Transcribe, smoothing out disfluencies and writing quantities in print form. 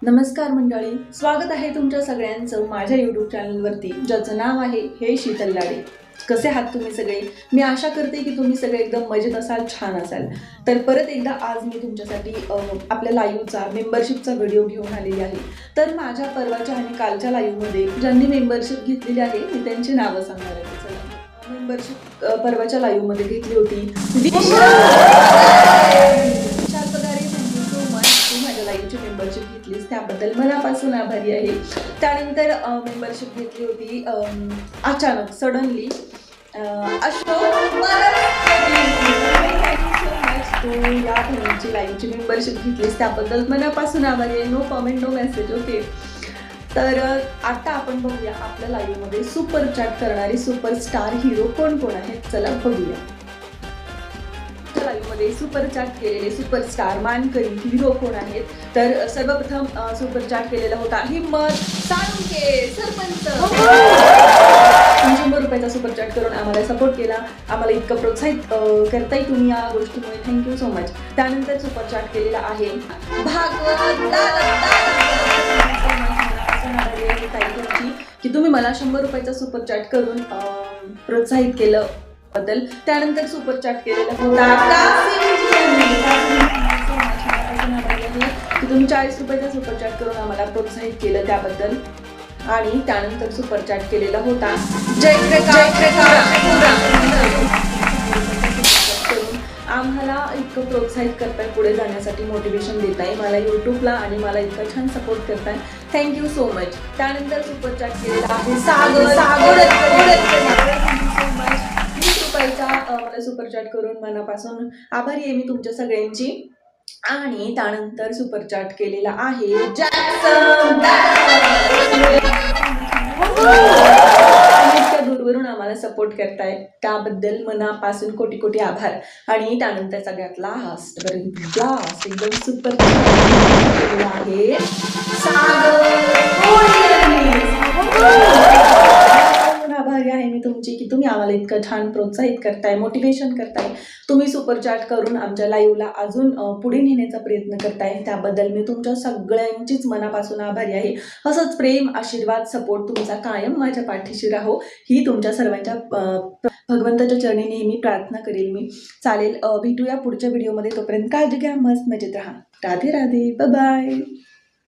नमस्कार मंडळी, स्वागत आहे तुमच्या सगळ्यांचं माझ्या यूट्यूब चॅनलवरती, ज्याचं नाव आहे हे शीतल लाडे. कसे आहात तुम्ही सगळे? मी आशा करते की तुम्ही सगळे एकदम मजेत असाल, छान असाल. तर परत एकदा आज मी तुमच्यासाठी आपल्या लाईव्हचा मेंबरशिपचा व्हिडिओ घेऊन आलेली आहे. तर माझ्या परवाच्या आणि कालच्या लाईव्हमध्ये ज्यांनी मेंबरशिप घेतलेली आहे मी त्यांची नावं सांगणार आहे. चला, मेंबरशिप परवाच्या लाईव्हमध्ये घेतली होती लाईव्हची मेंबरशिप घेतलीस त्याबद्दल मनापासून आभारी आहे. त्यानंतर मेंबरशिप घेतली होती अचानक सडनली अशोक तू या बहिणीची लाईव्हची मेंबरशिप घेतलीस त्याबद्दल मनापासून आभारी आहे. No comment no message. Okay, तर आता आपण बघूया आपल्या लाईव्हमध्ये सुपर चॅट करणारे सुपरस्टार हिरो कोण कोण आहेत. चला बघूया. लाईव्हमध्ये सुपर चॅट केलेले सुपरस्टार मानकरी हिरो कोण आहेत. तर सर्वप्रथम सुपर चॅट केलेला होता हिम्मत साळुंखे सरपंच. 100 रुपयाचा सुपर चॅट करून आम्हाला सपोर्ट केला, आम्हाला इतकं प्रोत्साहित करताय तुम्ही या गोष्टीमुळे. Thank you so much. त्यानंतर सुपर चॅट केलेला आहे भागवत की तुम्ही मला 100 रुपयाचा सुपर चॅट करून प्रोत्साहित केलं बद्दल. त्यानंतर सुपर चॅट केलेला होता की तुम्ही 40 रुपयाचा सुपर चॅट करून आम्हाला प्रोत्साहित केलं त्याबद्दल. आणि त्यानंतर सुपर चॅट केलेला होता आम्हाला इतकं प्रोत्साहित करताय, पुढे जाण्यासाठी मोटिवेशन देताय मला यूट्यूबला आणि मला इतकं छान सपोर्ट करताय. Thank you so much. त्यानंतर सुपर चॅट केलेला आहे सागर मला सुपर चॅट करून मनापासून आभारी आहे मी तुमच्या सगळ्यांची. आणि त्यानंतर सुपर चॅट केलेला आहे इतक्या दूरवरून आम्हाला सपोर्ट करताय त्याबद्दल मनापासून कोटी कोटी आभार. आणि त्यानंतर सगळ्यात लास्ट एकदम सुपर केलेला आहे आभारी आहे मी तुमची की तुम्ही आम्हाला इतकं छान प्रोत्साहित करताय, मोटिवेशन करताय. तुम्ही सुपर चॅट करून आमच्या लाईव्हला अजून पुढे नेण्याचा प्रयत्न करताय त्याबद्दल मी तुमच्या सगळ्यांचीच मनापासून आभारी आहे. असंच प्रेम, आशीर्वाद, सपोर्ट तुमचा कायम माझ्या पाठीशी राहो ही तुमच्या सर्वांच्या भगवंताच्या चरणी नेहमी प्रार्थना करेल मी. चालेल, भेटूया पुढच्या व्हिडिओमध्ये. तोपर्यंत काळजी घ्या, मस्त मजेत राहा. Radhe Radhe, bye bye.